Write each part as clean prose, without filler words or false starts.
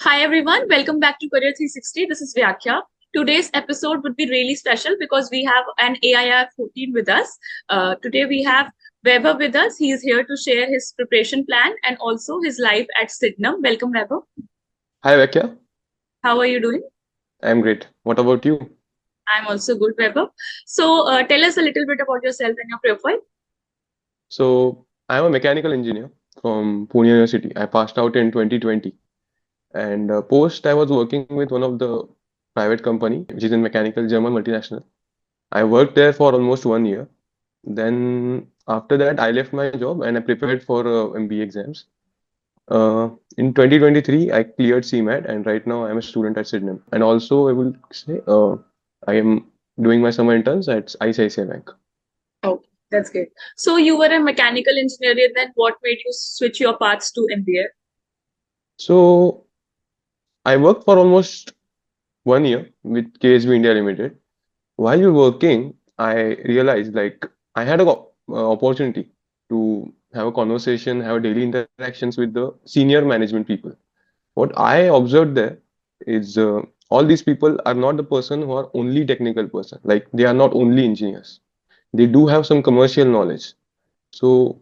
Hi everyone, welcome back to Career 360. This is Vyakhya. Today's episode would be really special because we have an AIR 14 with us. Today we have Vaibhav with us. He is here to share his preparation plan and also his life at Sydenham. Welcome, Vaibhav. Hi, Vakya. How are you doing? I'm great. What about you? I'm also good, Vaibhav. So tell us a little bit about yourself and your profile. So, I'm a mechanical engineer from Pune University. I passed out in 2020. And post, I was working with one of the private company, which is in mechanical German multinational. I worked there for almost 1 year. Then after that, I left my job and I prepared for MBA exams. In 2023, I cleared CMAT, and right now I'm a student at Sydenham. And also, I will say, I am doing my summer interns at ICICI Bank. Oh, that's great. So you were a mechanical engineer, then what made you switch your paths to MBA? So I worked for almost 1 year with KSB India Limited. While you're working, I realized like I had a opportunity to have a conversation, have daily interactions with the senior management people. What I observed there is all these people are not the person who are only technical person. Like they are not only engineers. They do have some commercial knowledge. So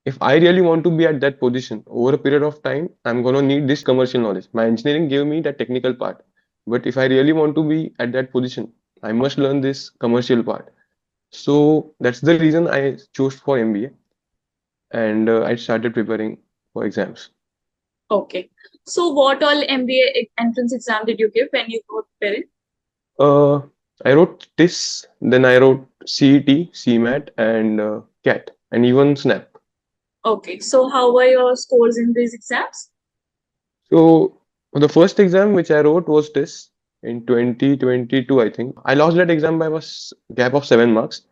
if I really want to be at that position over a period of time, I'm gonna need this commercial knowledge. My engineering gave me the technical part, but if I really want to be at that position, I must learn this commercial part. So that's the reason I chose for MBA, and I started preparing for exams. Okay. So what all MBA entrance exam did you give when you were preparing? Uh, I wrote this, then I wrote CET, CMAT, and CAT, and even SNAP. Okay. So how were your scores in these exams? So the first exam which I wrote was this in 2022, I think. I lost that exam by a gap of 7 marks.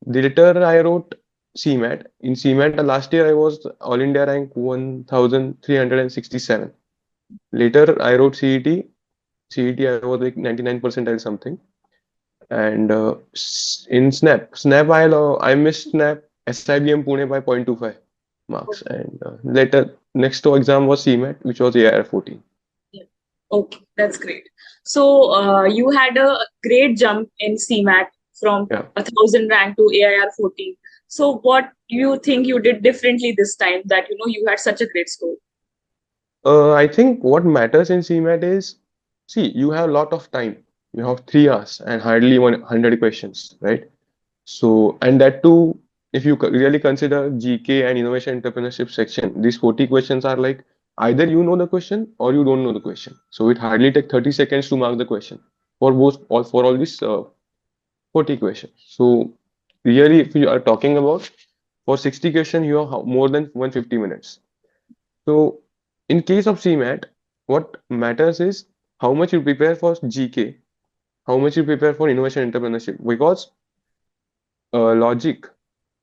Later, I wrote CMAT. In CMAT, last year I was All India rank 1367. Later, I wrote CET. CET, I was like 99 percentile something. And in SNAP, I missed SNAP SIBM Pune by 0.25 marks. And later, next to exam was CMAT, which was AIR 14. Yeah. Okay, that's great. So you had a great jump in CMAT from Yeah. 1,000 rank to AIR 14. So what do you think you did differently this time that you had such a great score? I think what matters in CMAT is, see, you have a lot of time. You have 3 hours and hardly 100 questions, right? So, and that too, if you really consider GK and innovation entrepreneurship section, these 40 questions are like either you know the question or you don't know the question. So it hardly take 30 seconds to mark the question for both all these 40 questions. So really, if you are talking about for 60 questions, you have more than 150 minutes. So in case of CMAT, what matters is how much you prepare for GK, how much you prepare for innovation entrepreneurship, because logic,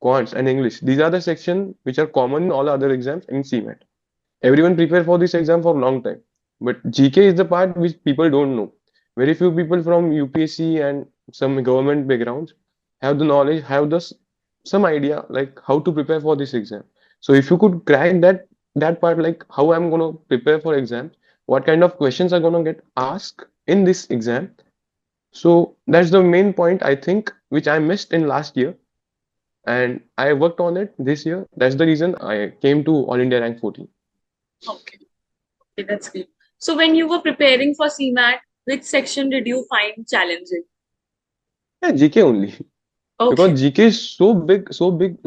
quants, and English, these are the sections which are common in all other exams in CMAT. Everyone prepare for this exam for a long time, but GK is the part which people don't know. Very few people from UPSC and some government backgrounds have the knowledge, have some idea like how to prepare for this exam. So if you could crack that part, like how I'm gonna prepare for exam, what kind of questions are gonna get asked in this exam. So that's the main point I think which I missed in last year, and I worked on it this year. That's the reason I came to All India rank 14. Okay, okay, that's great. So when you were preparing for CMAT, which section did you find challenging? Yeah, GK only. Okay, Because GK is so big,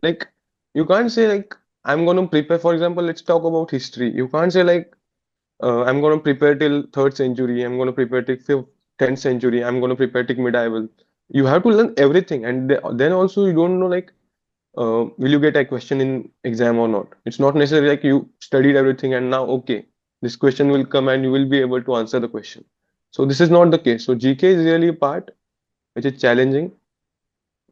like you can't say like I'm gonna prepare, for example, let's talk about history. You can't say like I'm gonna prepare till third century, I'm gonna prepare till fifth, 10th century, I'm gonna prepare till medieval. You have to learn everything, and then also you don't know like will you get a question in exam or not. It's not necessarily like you studied everything and now okay, this question will come and you will be able to answer the question. So this is not the case. So GK is really a part which is challenging.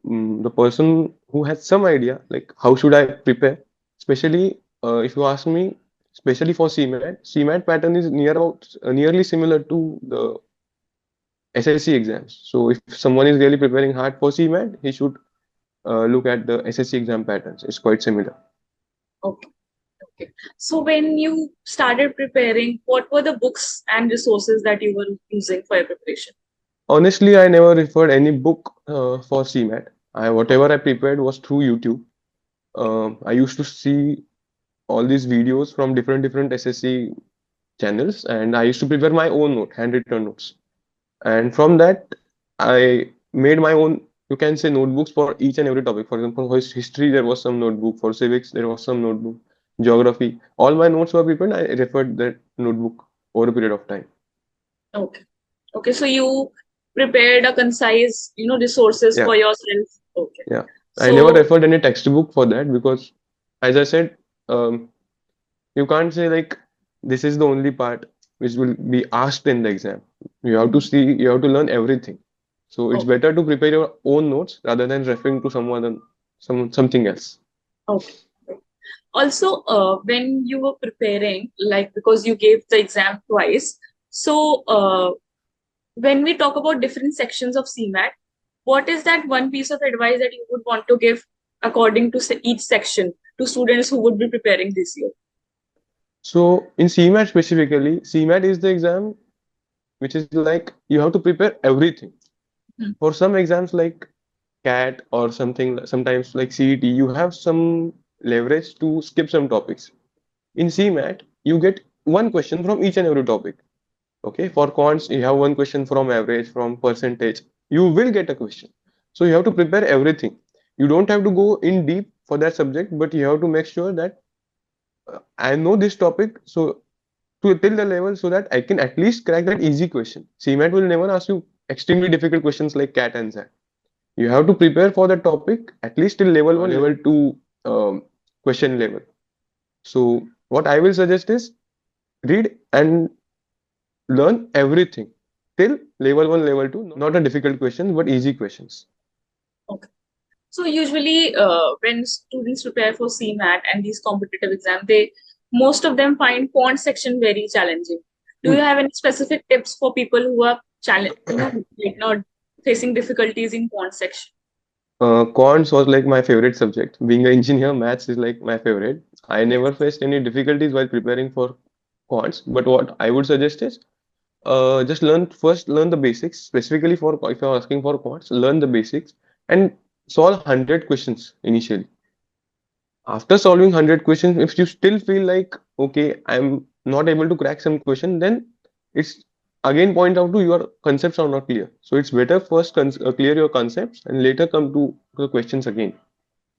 The person who has some idea like how should I prepare, especially if you ask me, especially for CMAT pattern is nearly similar to the SSC exams. So if someone is really preparing hard for CMAT, he should look at the SSC exam patterns. It's quite similar. okay. Okay. So when you started preparing, what were the books and resources that you were using for your preparation? Honestly, I never referred any book for CMAT. Whatever I prepared was through YouTube. I used to see all these videos from different SSC channels, and I used to prepare my own handwritten notes. And from that, I made my own, you can say, notebooks for each and every topic. For example, for history, there was some notebook. For civics, there was some notebook. Geography, all my notes were prepared. I referred that notebook over a period of time. Okay. Okay. So you prepared a concise, resources Yeah, for yourself. Okay. yeah. I never So, referred any textbook for that because, as I said, you can't say like this is the only part which will be asked in the exam. You have to mhm. see, you have to learn everything. So it's Okay. better to prepare your own notes rather than referring to something else. Okay. Also, when you were preparing, like because you gave the exam twice, so when we talk about different sections of CMAT, what is that one piece of advice that you would want to give according to each section to students who would be preparing this year? So in CMAT specifically, CMAT is the exam which is like you have to prepare everything. Hmm. For some exams like CAT or something, sometimes like CET, you have some leverage to skip some topics. In CMAT, you get one question from each and every topic. Okay, for quants, you have one question from average, from percentage. You will get a question. So you have to prepare everything. You don't have to go in deep for that subject, but you have to make sure that I know this topic so to till the level so that I can at least crack that easy question. CMAT will never ask you extremely difficult questions like CAT and SAT. You have to prepare for the topic at least till level one, level two question level. So what I will suggest is read and learn everything till level 1, level 2, not a difficult questions, but easy questions. Okay. So usually, when students prepare for CMAT and these competitive exams, they most of them find quant section very challenging. Do you Hmm. have any specific tips for people who are like not facing difficulties in quant section? Quants was like my favorite subject. Being an engineer, maths is like my favorite. I never faced any difficulties while preparing for quants, but what I would suggest is just learn the basics, specifically for if you're asking for quants, learn the basics and solve 100 questions initially. After solving 100 questions, if you still feel like, okay, I'm not able to crack some question, then it's again point out to your concepts are not clear. So it's better first clear your concepts and later come to the questions again.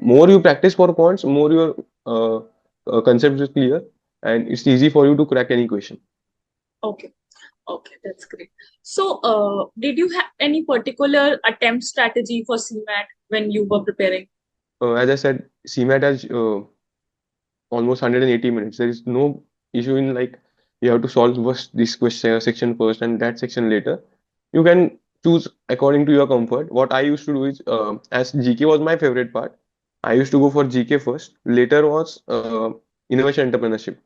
More you practice for quants, more your concepts is clear and it's easy for you to crack any question. Okay. Okay, that's great. So, did you have any particular attempt strategy for CMAT when you were preparing? As I said, CMAT has almost 180 minutes. There is no issue in like you have to solve this question section first and that section later. You can choose according to your comfort. What I used to do is, as GK was my favorite part, I used to go for GK first. Later was innovation entrepreneurship,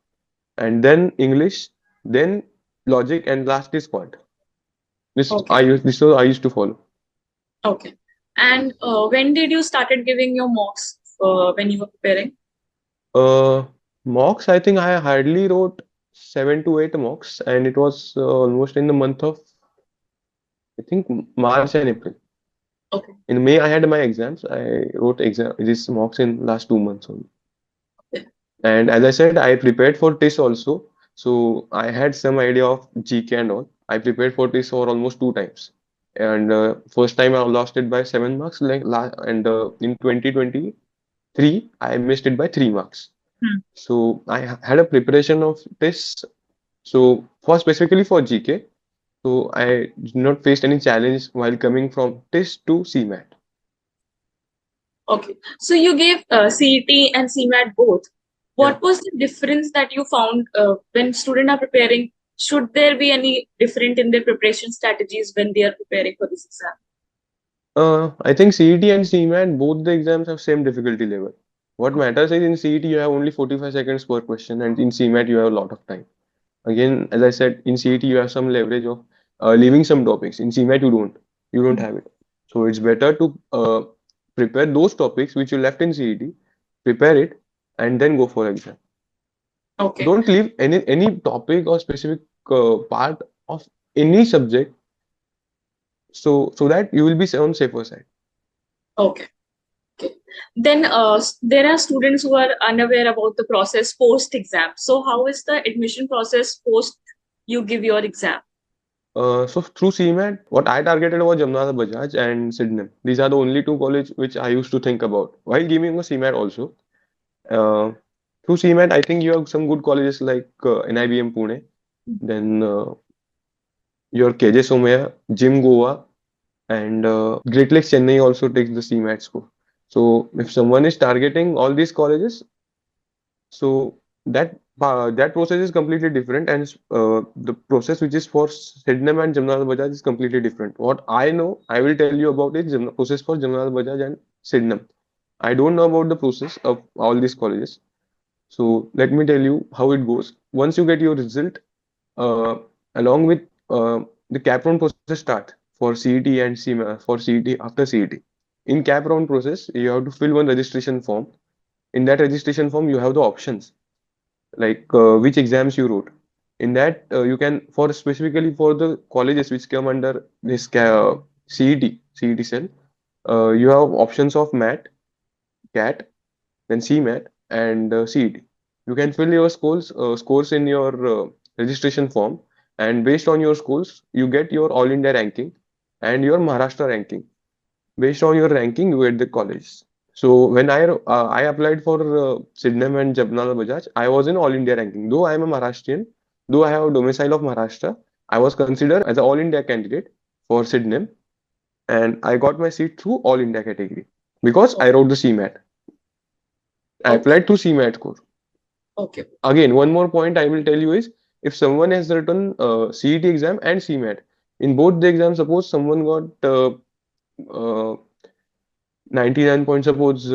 and then English, then logic, and last is quant. Okay, This was I used to follow. okay. And when did you started giving your mocks when you were preparing? Uh, Mocks, I think I hardly wrote 7 to 8 mocks, and it was almost in the month of I think March and April. Okay, In May, I had my exams. I wrote exam these mocks in last 2 months only. okay, And as I said, I prepared for TIS also. So I had some idea of GK and all. I prepared for TIS for almost 2 times. And first time I lost it by 7 marks, and in 2023, I missed it by 3 marks. hmm. So I had a preparation of TIS. So for specifically for GK, so I did not face any challenge while coming from TIS to CMAT. Okay. So you gave CET and CMAT both. Yeah. What was the difference that you found when students are preparing? Should there be any different in their preparation strategies when they are preparing for this exam? I think CET and CMAT, both the exams have same difficulty level. What matters is in CET you have only 45 seconds per question, and in CMAT you have a lot of time. Again, as I said, in CET you have some leverage of leaving some topics. In CMAT you don't have it. So it's better to prepare those topics which you left in CET, prepare it, and then go for exam. Okay. Don't leave any topic or specific part of any subject, so that you will be on safer side. Okay. Okay. Then there are students who are unaware about the process post exam. So how is the admission process post you give your exam? So through CMAT, what I targeted was Jamnadas Bajaj and Sydenham. These are the only two colleges which I used to think about while giving a CMAT also. Uh, Through CMAT, I think you have some good colleges like NIBM Pune, then your KJ Somaiya, Jim Goa, and Great Lakes Chennai also takes the CMAT score. So if someone is targeting all these colleges, so that process is completely different, and the process which is for Sydenham and Jamnadas Bajaj is completely different. What I know, I will tell you about is process for Jamnadas Bajaj and Sydenham. I don't know about the process of all these colleges. So let me tell you how it goes. Once you get your result, uh, along with the cap round process start for CET and CMA for CET after CET. In cap round process, you have to fill one registration form. In that registration form, you have the options like which exams you wrote. In that, you can for specifically for the colleges which come under this CET cell, you have options of MAT, CAT, then CMAT, and CET. You can fill your scores in your registration form, and based on your scores, you get your All India ranking and your Maharashtra ranking. Based on your ranking, you get the college. So when I applied for Sydenham and Jamnadas Bajaj, I was in All India ranking. Though I am a Maharashtrian, though I have a domicile of Maharashtra, I was considered as an All India candidate for Sydenham, and I got my seat through All India category because I Okay. wrote the CMAT. I Okay. applied to CMAT score. Okay. Again, one more point I will tell you is if someone has written CET exam and CMAT, in both the exams, suppose someone got uh, 99 points, suppose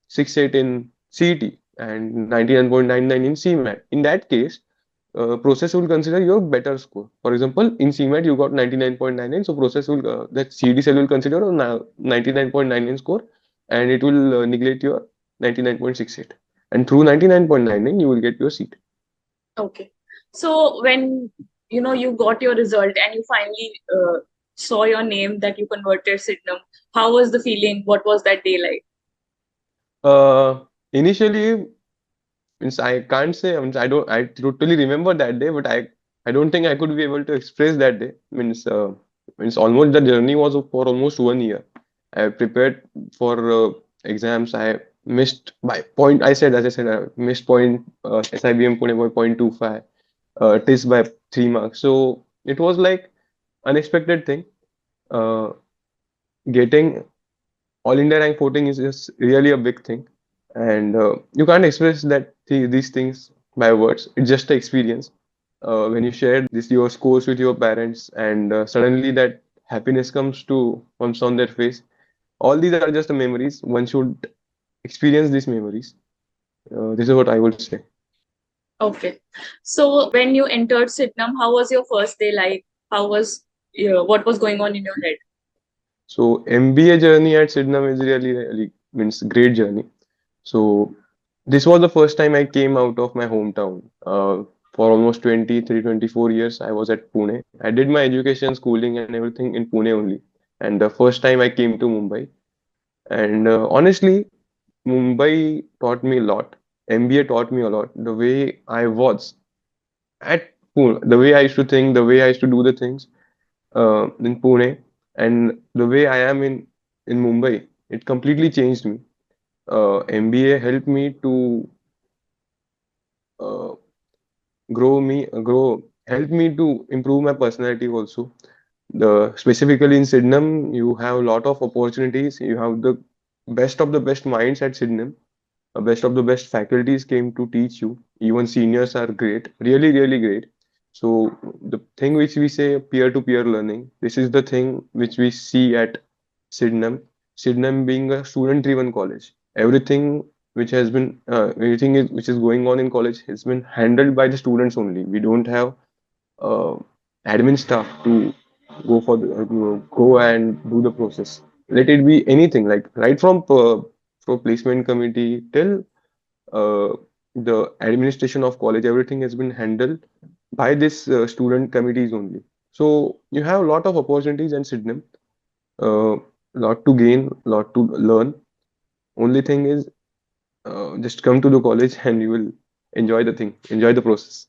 68 in CET and 99.99 in CMAT. In that case, process will consider your better score. For example, in CMAT you got 99.99, so process will that CET cell will consider a 99.99 score, and it will neglect your 99.68. And through 99.99, you will get your seat. Okay. So when you got your result and you finally saw your name that you converted Sydenham, how was the feeling? What was that day like? Initially, means I can't say, I don't, I totally remember that day, but I don't think I could be able to express that day. Means almost the journey was for almost 1 year. I prepared for exams. I missed by point. As I said, I missed point SIBM Pune by 0.25, TIS by 3 marks. So it was like unexpected thing. Uh, Getting all India rank voting is just really a big thing, and you can't express these things by words. It's just the experience. When you share this your scores with your parents, and suddenly that happiness comes on their face. All these are just the memories. One should experience these memories. This is what I would say. Okay. So when you entered Sydenham, how was your first day like? How was what was going on in your head? So MBA journey at Sydenham is really means great journey. So this was the first time I came out of my hometown. For almost 23, 24 years, I was at Pune. I did my education, schooling, and everything in Pune only. And the first time I came to Mumbai. And honestly, Mumbai taught me a lot. MBA taught me a lot. The way I was at Pune, the way I used to think, the way I used to do the things in Pune, and the way I am in Mumbai, it completely changed me. MBA helped me to uh, grow, help me to improve my personality also. The specifically in Sydenham, you have a lot of opportunities. You have the best of the best minds at Sydenham. Best of the best faculties came to teach you. Even seniors are great, really, really great. So the thing which we say peer-to-peer learning, this is the thing which we see at Sydenham. Sydenham being a student-driven college, everything which is going on in college has been handled by the students only. We don't have uh, admin staff to go and do the process. Let it be anything like right from placement committee till uh, the administration of college, everything has been handled by this student committees only. So you have a lot of opportunities in Sydenham, lot to gain, lot to learn. Only thing is just come to the college and you will enjoy the thing, enjoy the process.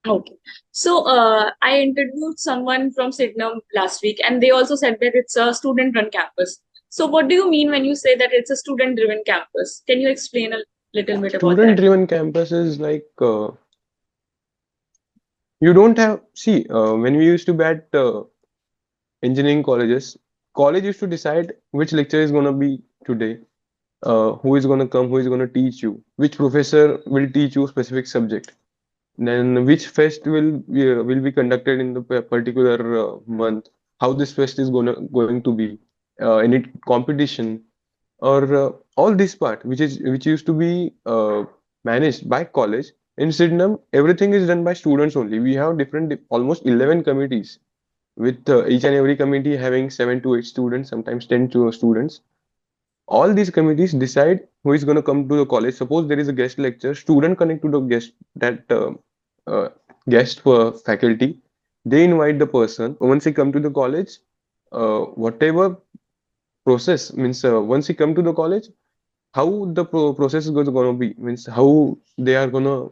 Okay. So I interviewed someone from Sydenham last week, and they also said that it's a student-run campus. So what do you mean when you say that it's a student-driven campus? Can you explain a little bit about that? Student-driven campus is like you don't have, see, when we used to be at engineering colleges, college used to decide which lecture is going to be today, who is going to come, who is going to teach you, which professor will teach you specific subject. Then which fest will be conducted in the particular month? How this fest is going to be? Any competition or all this part, which used to be managed by college. In Sydenham, everything is done by students only. We have different, almost 11 committees, with each and every committee having 7 to 8 students, sometimes 10 students. All these committees decide who is going to come to the college. Suppose there is a guest lecture, student connect to the guest, that uh, guest faculty. They invite the person. Once he come to the college, whatever process means, once he come to the college, how the process is going to be, means how they are going to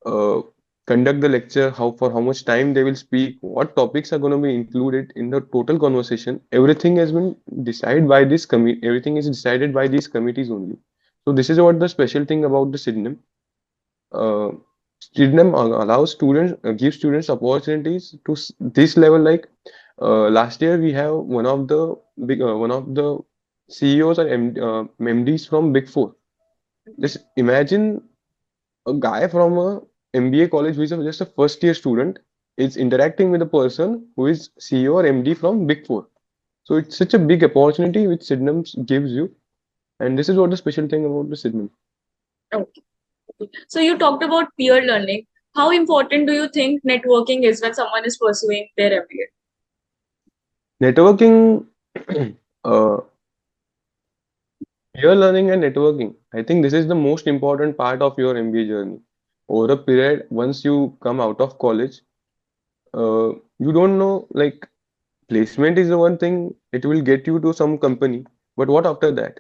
uh, conduct the lecture, how for how much time they will speak, what topics are going to be included in the total conversation. Everything has been decided by this committee. Everything is decided by these committees only. So this is what the special thing about the Sydenham. Uh, Sydenham allows students, gives students opportunities to this level. Like last year, we have one of the CEOs or MDs from Big Four. Just imagine a guy from a MBA college who is just a first year student is interacting with a person who is CEO or MD from Big Four. So it's such a big opportunity which Sydenham gives you, and this is what the special thing about the Sydenham. Okay. So you talked about peer learning. How important do you think networking is when someone is pursuing their MBA? Networking, uh, peer learning and networking. I think this is the most important part of your MBA journey. Over a period, once you come out of college, you don't know, like, placement is the one thing, it will get you to some company, but what after that,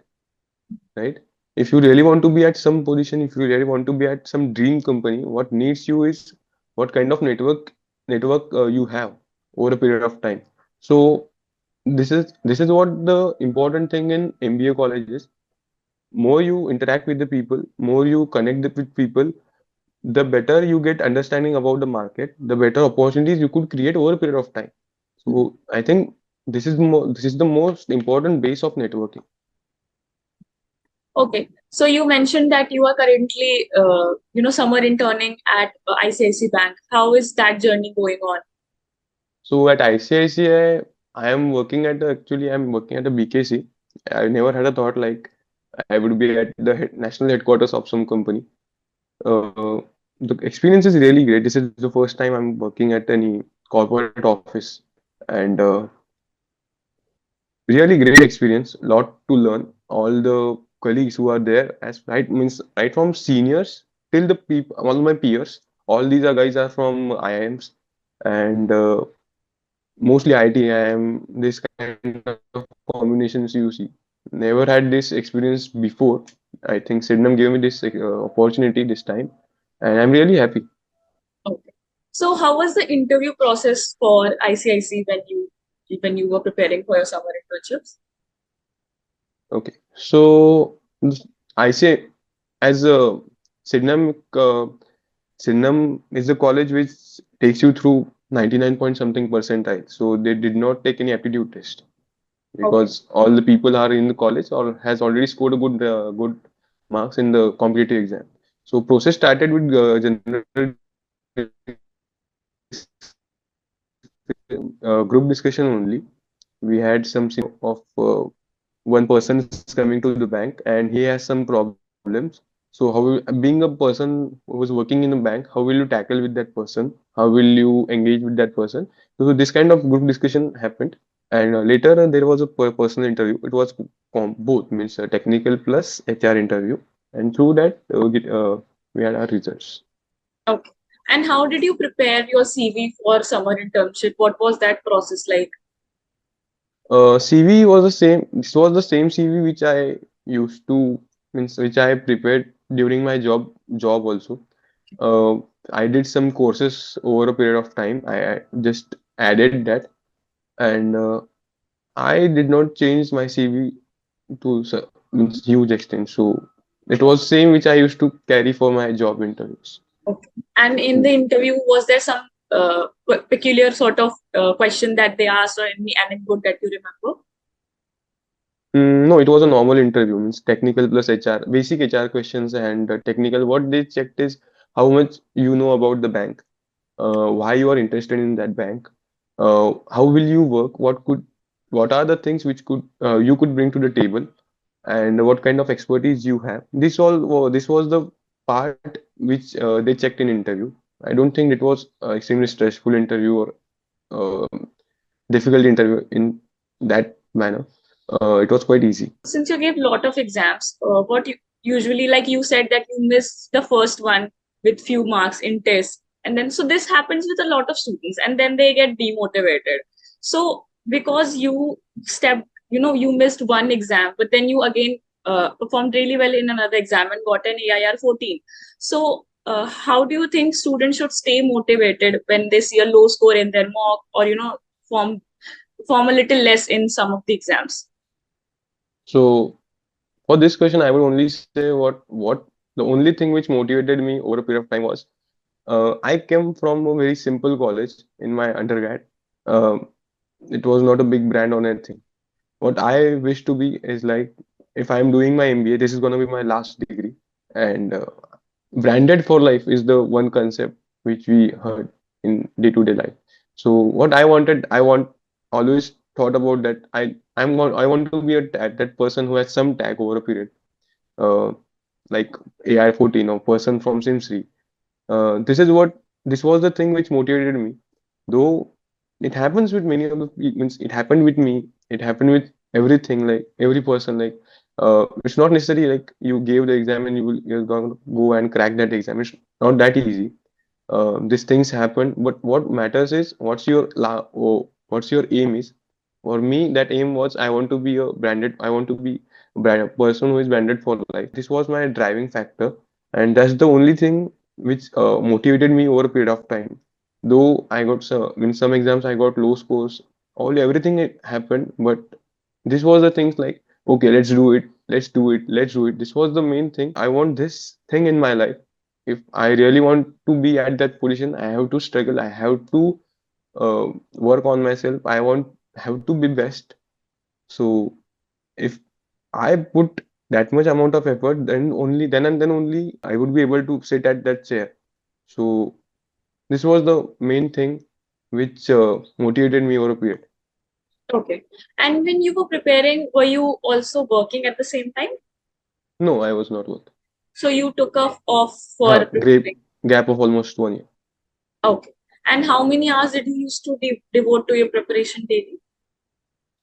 right? If you really want to be at some position, if you really want to be at some dream company, what needs you is what kind of network you have over a period of time. So this is what the important thing in MBA college is. More you interact with the people, more you connect with people, the better you get understanding about the market, the better opportunities you could create over a period of time. So I think this is the most important base of networking. Okay. So you mentioned that you are currently, summer interning at ICICI Bank. How is that journey going on? So at ICICI, I'm working at a BKC. I never had a thought like I would be at the national headquarters of some company. Uh, the experience is really great. This is the first time I'm working at any corporate office, and really great experience. Lot to learn. All the colleagues who are there, as right means right from seniors till the people, all my peers. All these are guys are from IIMs, and mostly IT. I am this kind of combinations you see. Never had this experience before. I think Sydenham gave me this opportunity this time, and I'm really happy. Okay. So how was the interview process for ICIC when you were preparing for your summer internships? Okay, so I say as a Sydenham, Sydenham is a college which takes you through 99 point something percentile. So they did not take any aptitude test Okay. because all the people are in the college or has already scored a good marks in the competitive exam. So process started with general group discussion only. We had some scenario of one person is coming to the bank and he has some problems. So being a person who was working in a bank, how will you tackle with that person? How will you engage with that person? So this kind of group discussion happened. And later there was a personal interview. It was both means technical plus HR interview. And through that we had our results. Okay. And how did you prepare your CV for summer internship? What was that process like? CV was the same. This was the same CV which I used to means which I prepared during my job also. Uh, I did some courses over a period of time. I just added that, and I did not change my CV to means huge extent. So it was same which I used to carry for my job interviews. Okay. And in the interview, was there some peculiar sort of question that they asked or any anecdote that you remember? No, it was a normal interview, means technical plus HR, basic HR questions and technical. What they checked is how much you know about the bank, why you are interested in that bank, how will you work, what are the things which you could bring to the table, and what kind of expertise you have. This was the part which they checked in interview. I don't think it was extremely stressful interview or uh, difficult interview in that manner. It was quite easy. Since you gave a lot of exams, what you usually, like you said that you missed the first one with few marks in test, and then so this happens with a lot of students, and then they get demotivated. So because you stepped, you missed one exam, but then you again performed really well in another exam and got an AIR 14. So how do you think students should stay motivated when they see a low score in their mock, or form form a little less in some of the exams? So for this question, I would only say what the only thing which motivated me over a period of time was I came from a very simple college in my undergrad. Um, it was not a big brand or anything. What I wish to be is like if I'm doing my MBA, this is going to be my last degree, and branded for life is the one concept which we heard in day-to-day life. So what I want always thought about that I want to be that person who has some tag over a period, uh, like AI 14 or person from SIMSREE. This was the thing which motivated me. Though it happens with many of the means it happened with me, it happened with everything, like every person. Like it's not necessary like you gave the exam and you're going to go and crack that exam. It's not that easy. These things happen, but what matters is what's your aim is. For me, that aim was I want to be a person who is branded for life. This was my driving factor, and that's the only thing which motivated me over a period of time. Though I got in some exams I got low scores, all everything it happened, but this was the things like okay, let's do it. This was the main thing. I want this thing in my life. If I really want to be at that position, I have to struggle. I have to work on myself. I want have to be best. So if I put that much amount of effort, then only I would be able to sit at that chair. So this was the main thing which motivated me over a period. Okay. And when you were preparing, were you also working at the same time? No, I was not working. So you took off for Great preparing. gap of almost 1 year. Okay. And how many hours did you used to devote to your preparation daily?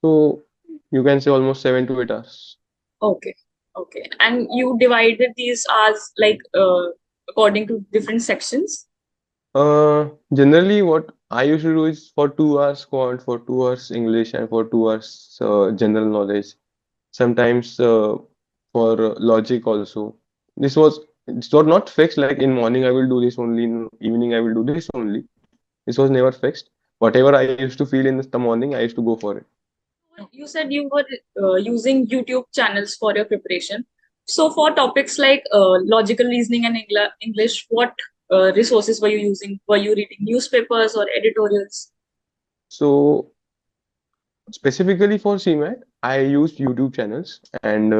So you can say almost 7 to 8 hours. Okay. Okay. And you divided these hours like according to different sections? Generally, what I used to do is for 2 hours quant, for 2 hours English, and for 2 hours general knowledge. Sometimes for logic also. It's not fixed like in morning I will do this only, in evening I will do this only. This was never fixed. Whatever I used to feel in the morning, I used to go for it. You said you were using YouTube channels for your preparation. So for topics like logical reasoning and English, what resources were you using? Were you reading newspapers or editorials? So specifically for CMAT, I used YouTube channels, and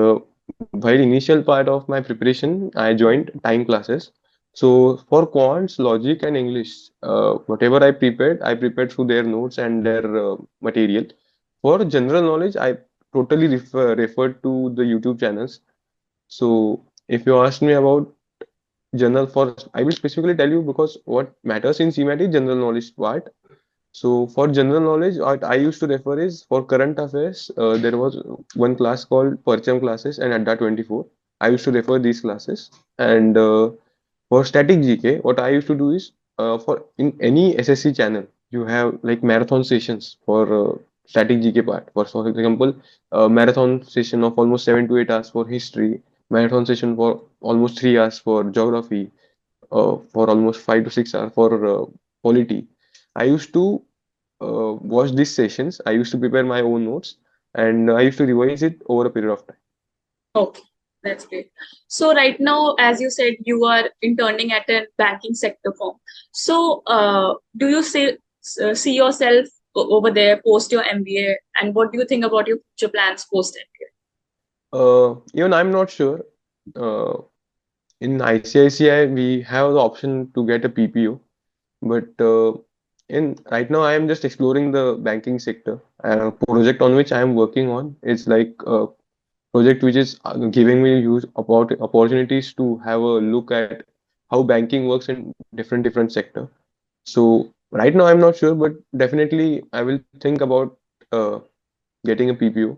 while initial part of my preparation, I joined time classes. So for quants, logic, and English, whatever I prepared through their notes and their material. For general knowledge, I totally referred to the YouTube channels. So if you ask me about general for, I will specifically tell you because what matters in CMAT is general knowledge part. So for general knowledge, what I used to refer is for current affairs. There was one class called Percham classes and Adda 24. I used to refer these classes. And For static GK, what I used to do is for in any SSC channel, you have like marathon sessions for static GK part. For example, marathon session of almost 7 to 8 hours for history, marathon session for almost 3 hours for geography, for almost 5 to 6 hours for polity. I used to watch these sessions. I used to prepare my own notes, and I used to revise it over a period of time. Okay, that's great. So right now, as you said, you are interning at a banking sector firm. So do you see yourself over there post your MBA, and what do you think about your future plans post MBA? Even I'm not sure. Uh, in ICICI, we have the option to get a PPO, but in right now, I am just exploring the banking sector. A project on which I am working on is like a project which is giving me huge opportunities to have a look at how banking works in different sector. So right now, I'm not sure, but definitely I will think about uh, getting a PPO.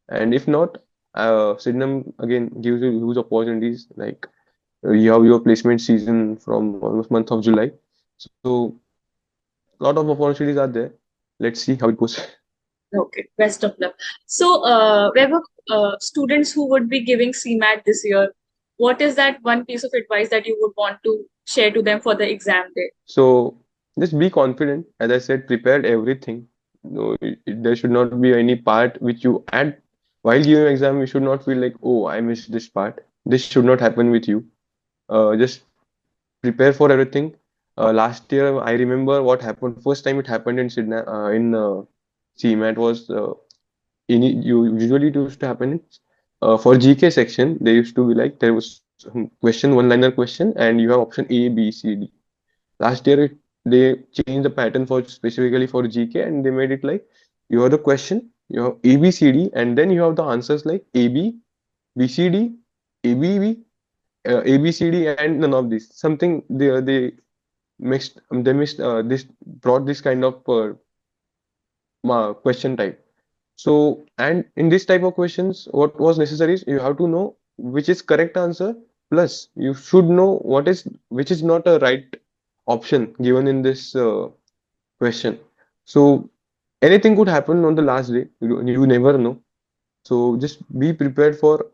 And if not, Sydenham again gives you huge opportunities. Like you have your placement season from almost month of July. So a lot of opportunities are there. Let's see how it goes. Okay, best of luck. So, there were students who would be giving CMAT this year. What is that one piece of advice that you would want to share to them for the exam day? So just be confident. As I said, prepare everything. No, there should not be any part which you add while giving exam. You should not feel like, oh, I missed this part. This should not happen with you. Just prepare for everything. Last year, I remember what happened. First time it happened in Sydney, in CMAT was you usually it used to happen for GK section. There used to be like there was question one-liner question, and you have option A, B, C, D. Last year, they changed the pattern for specifically for GK, and they made it like you have the question, you have A, B, C, D, and then you have the answers like A, B, B, C, D, A, B, B, A, B, C, D, and none of this. Something they mixed this brought this kind of question type. So, and in this type of questions, what was necessary is you have to know which is correct answer, plus you should know what is which is not a right option given in this question. So anything could happen on the last day. You never know. So just be prepared for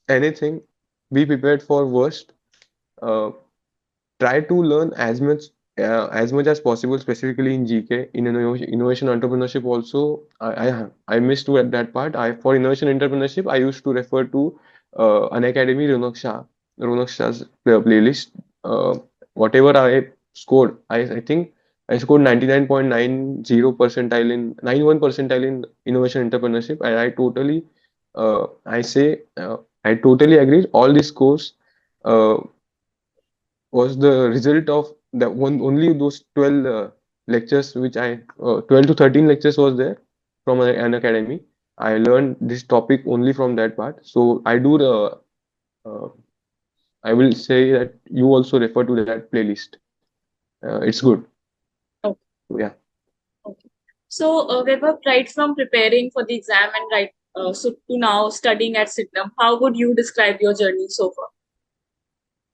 anything. Be prepared for worst. Uh, Try to learn as much as possible, specifically in GK. In innovation entrepreneurship also, I missed to at that part. I For innovation entrepreneurship, I used to refer to an academy, Ronak Shah's playlist. Whatever I scored, I think I scored 99.90 percentile in 91 percentile in innovation entrepreneurship, and I totally agree. All these scores. Was the result of that one only those 12 lectures which 12 to 13 lectures was there from an academy. I learned this topic only from that part. So uh, I will say that you also refer to that playlist. It's good. Okay. Yeah. Okay. So, Vaibhav, right from preparing for the exam and so to now studying at Sydenham, how would you describe your journey so far?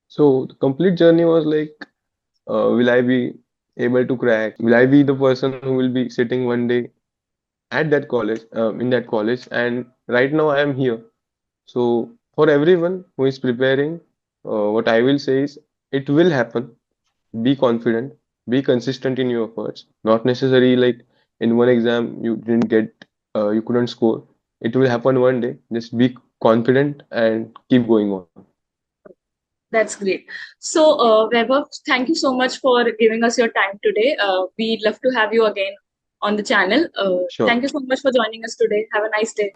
So the complete journey was like, will I be able to crack? Will I be the person who will be sitting one day at that college, in that college? And right now I am here. So for everyone who is preparing, what I will say is it will happen. Be confident, be consistent in your efforts. Not necessarily like in one exam you didn't get, you couldn't score. It will happen one day. Just be confident and keep going on. That's great. So, Vaibhav, thank you so much for giving us your time today. We'd love to have you again on the channel. Sure. Thank you so much for joining us today. Have a nice day.